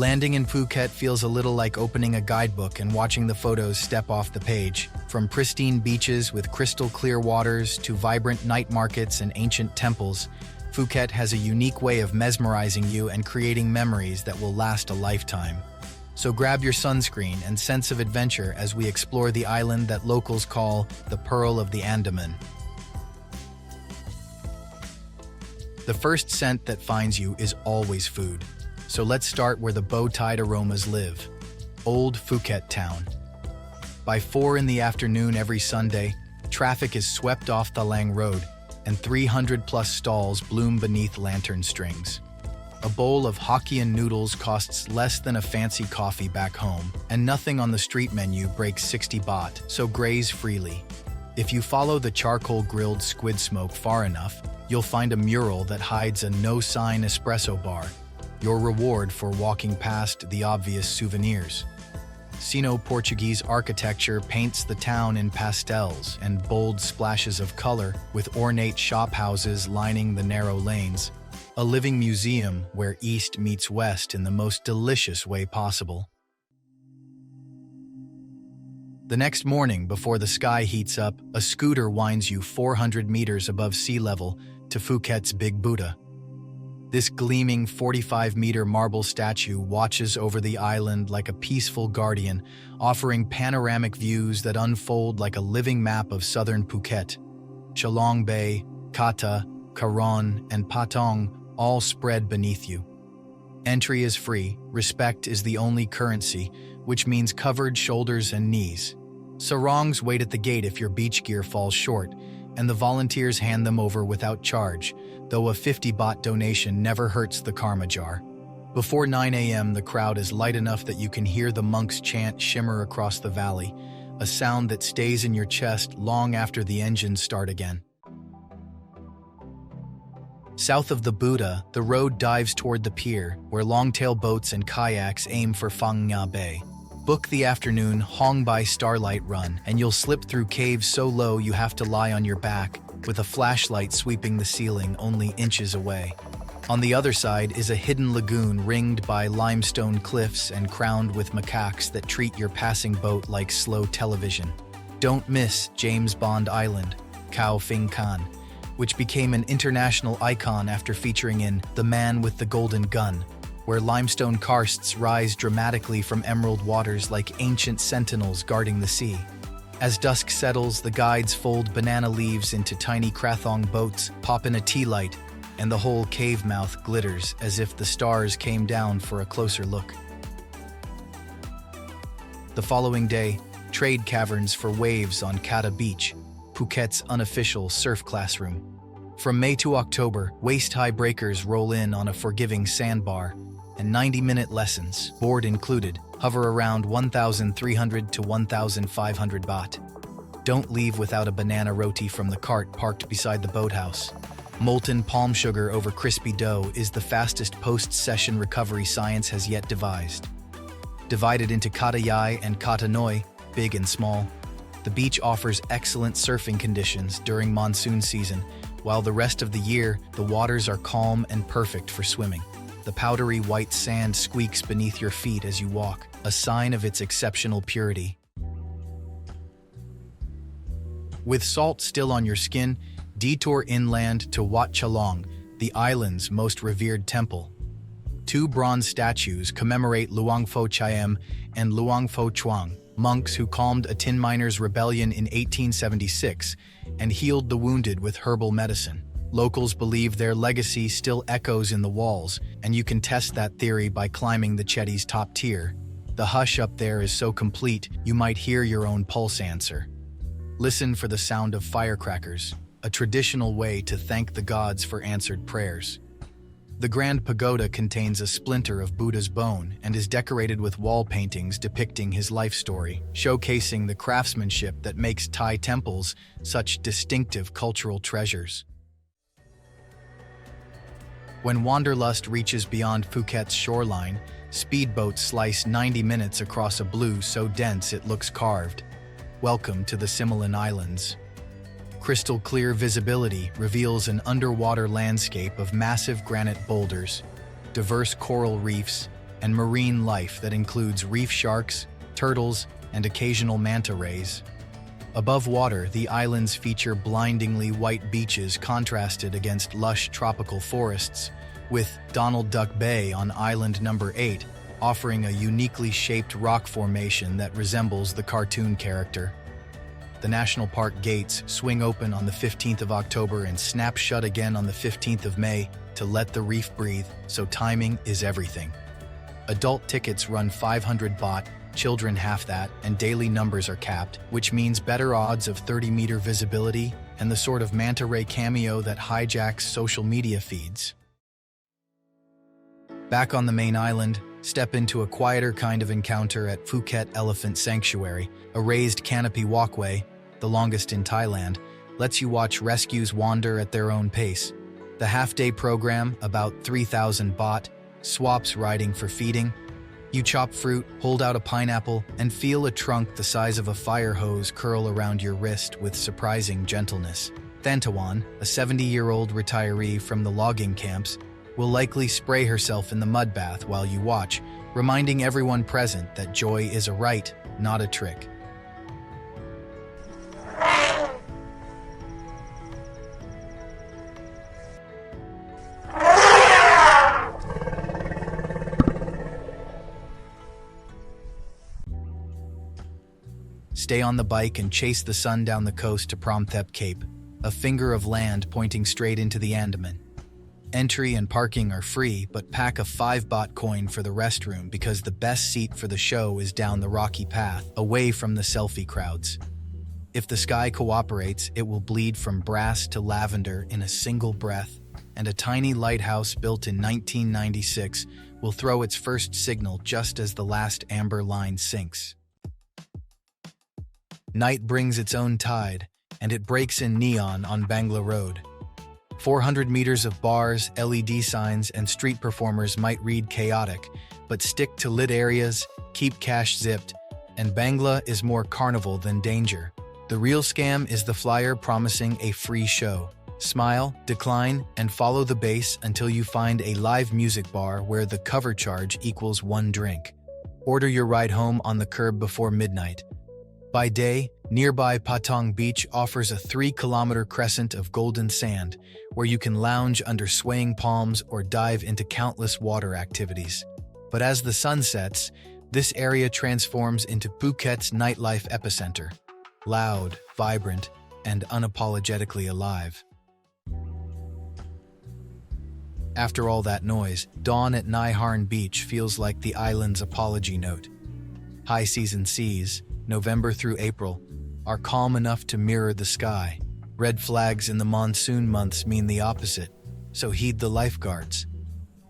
Landing in Phuket feels a little like opening a guidebook and watching the photos step off the page. From pristine beaches with crystal clear waters to vibrant night markets and ancient temples, Phuket has a unique way of mesmerizing you and creating memories that will last a lifetime. So grab your sunscreen and sense of adventure as we explore the island that locals call the Pearl of the Andaman. The first scent that finds you is always food. So let's start where the bow-tied aromas live, Old Phuket Town. By 4 in the afternoon every Sunday, traffic is swept off Thalang Road, and 300-plus stalls bloom beneath lantern strings. A bowl of Hokkien noodles costs less than a fancy coffee back home, and nothing on the street menu breaks 60 baht, so graze freely. If you follow the charcoal-grilled squid smoke far enough, you'll find a mural that hides a no-sign espresso bar, your reward for walking past the obvious souvenirs. Sino-Portuguese architecture paints the town in pastels and bold splashes of color, with ornate shophouses lining the narrow lanes. A living museum where East meets West in the most delicious way possible. The next morning, before the sky heats up, a scooter winds you 400 meters above sea level to Phuket's Big Buddha. This gleaming 45-meter marble statue watches over the island like a peaceful guardian, offering panoramic views that unfold like a living map of southern Phuket. Chalong Bay, Kata, Karon, and Patong all spread beneath you. Entry is free, respect is the only currency, which means covered shoulders and knees. Sarongs wait at the gate if your beach gear falls short, and the volunteers hand them over without charge, though a 50 baht donation never hurts the karma jar. Before 9 a.m., the crowd is light enough that you can hear the monks' chant shimmer across the valley, a sound that stays in your chest long after the engines start again. South of the Buddha, the road dives toward the pier, where longtail boats and kayaks aim for Phang Nga Bay. Book the afternoon Hong Bai Starlight Run, and you'll slip through caves so low you have to lie on your back, with a flashlight sweeping the ceiling only inches away. On the other side is a hidden lagoon ringed by limestone cliffs and crowned with macaques that treat your passing boat like slow television. Don't miss James Bond Island, Khao Phing Khan, which became an international icon after featuring in The Man with the Golden Gun, where limestone karsts rise dramatically from emerald waters like ancient sentinels guarding the sea. As dusk settles, the guides fold banana leaves into tiny krathong boats, pop in a tea light, and the whole cave mouth glitters as if the stars came down for a closer look. The following day, trade caverns for waves on Kata Beach, Phuket's unofficial surf classroom. From May to October, waist-high breakers roll in on a forgiving sandbar, and 90-minute lessons, board included, hover around 1,300 to 1,500 baht. Don't leave without a banana roti from the cart parked beside the boathouse. Molten palm sugar over crispy dough is the fastest post-session recovery science has yet devised. Divided into Kata Yai and Kata Noi, big and small, the beach offers excellent surfing conditions during monsoon season, while the rest of the year, the waters are calm and perfect for swimming. The powdery white sand squeaks beneath your feet as you walk, a sign of its exceptional purity. With salt still on your skin, detour inland to Wat Chalong, the island's most revered temple. 2 bronze statues commemorate Luang Pho Chayem and Luang Pho Chuang, monks who calmed a tin miners' rebellion in 1876 and healed the wounded with herbal medicine. Locals believe their legacy still echoes in the walls, and you can test that theory by climbing the Chetty's top tier. The hush up there is so complete, you might hear your own pulse answer. Listen for the sound of firecrackers, a traditional way to thank the gods for answered prayers. The Grand Pagoda contains a splinter of Buddha's bone and is decorated with wall paintings depicting his life story, showcasing the craftsmanship that makes Thai temples such distinctive cultural treasures. When wanderlust reaches beyond Phuket's shoreline, speedboats slice 90 minutes across a blue so dense it looks carved. Welcome to the Similan Islands. Crystal clear visibility reveals an underwater landscape of massive granite boulders, diverse coral reefs, and marine life that includes reef sharks, turtles, and occasional manta rays. Above water, the islands feature blindingly white beaches contrasted against lush tropical forests, with Donald Duck Bay on island number 8 offering a uniquely shaped rock formation that resembles the cartoon character. The national park gates swing open on the 15th of October and snap shut again on the 15th of May to let the reef breathe, so timing is everything. Adult tickets run 500 baht, children half that, and daily numbers are capped, which means better odds of 30-meter visibility and the sort of manta ray cameo that hijacks social media feeds. Back on the main island, step into a quieter kind of encounter at Phuket Elephant Sanctuary. A raised canopy walkway, the longest in Thailand, lets you watch rescues wander at their own pace. The half-day program, about 3,000 baht, swaps riding for feeding. You chop fruit, hold out a pineapple, and feel a trunk the size of a fire hose curl around your wrist with surprising gentleness. Thantawan, a 70-year-old retiree from the logging camps, will likely spray herself in the mud bath while you watch, reminding everyone present that joy is a right, not a trick. Stay on the bike and chase the sun down the coast to Promthep Cape, a finger of land pointing straight into the Andaman. Entry and parking are free, but pack a 5 baht coin for the restroom because the best seat for the show is down the rocky path, away from the selfie crowds. If the sky cooperates, it will bleed from brass to lavender in a single breath, and a tiny lighthouse built in 1996 will throw its first signal just as the last amber line sinks. Night brings its own tide, and it breaks in neon on Bangla Road. 400 meters of bars, LED signs, and street performers might read chaotic, but stick to lit areas, keep cash zipped, and Bangla is more carnival than danger. The real scam is the flyer promising a free show. Smile, decline, and follow the base until you find a live music bar where the cover charge equals 1 drink. Order your ride home on the curb before midnight. By day, nearby Patong Beach offers a 3-kilometer crescent of golden sand where you can lounge under swaying palms or dive into countless water activities. But as the sun sets, this area transforms into Phuket's nightlife epicenter. Loud, vibrant, and unapologetically alive. After all that noise, dawn at Niharn Beach feels like the island's apology note. High season seas, November through April, are calm enough to mirror the sky. Red flags in the monsoon months mean the opposite, so heed the lifeguards.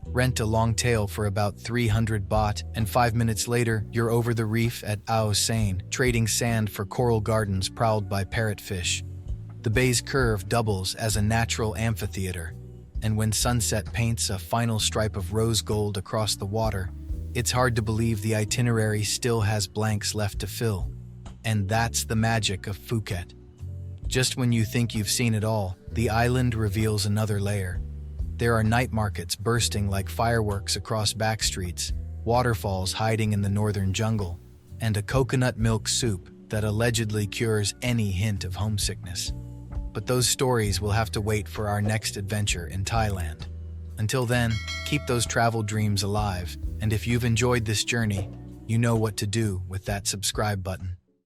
Rent a long tail for about 300 baht, and 5 minutes later, you're over the reef at Ao Sane, trading sand for coral gardens prowled by parrotfish. The bay's curve doubles as a natural amphitheater, and when sunset paints a final stripe of rose gold across the water, it's hard to believe the itinerary still has blanks left to fill. And that's the magic of Phuket. Just when you think you've seen it all, the island reveals another layer. There are night markets bursting like fireworks across back streets, waterfalls hiding in the northern jungle, and a coconut milk soup that allegedly cures any hint of homesickness. But those stories will have to wait for our next adventure in Thailand. Until then, keep those travel dreams alive, and if you've enjoyed this journey, you know what to do with that subscribe button.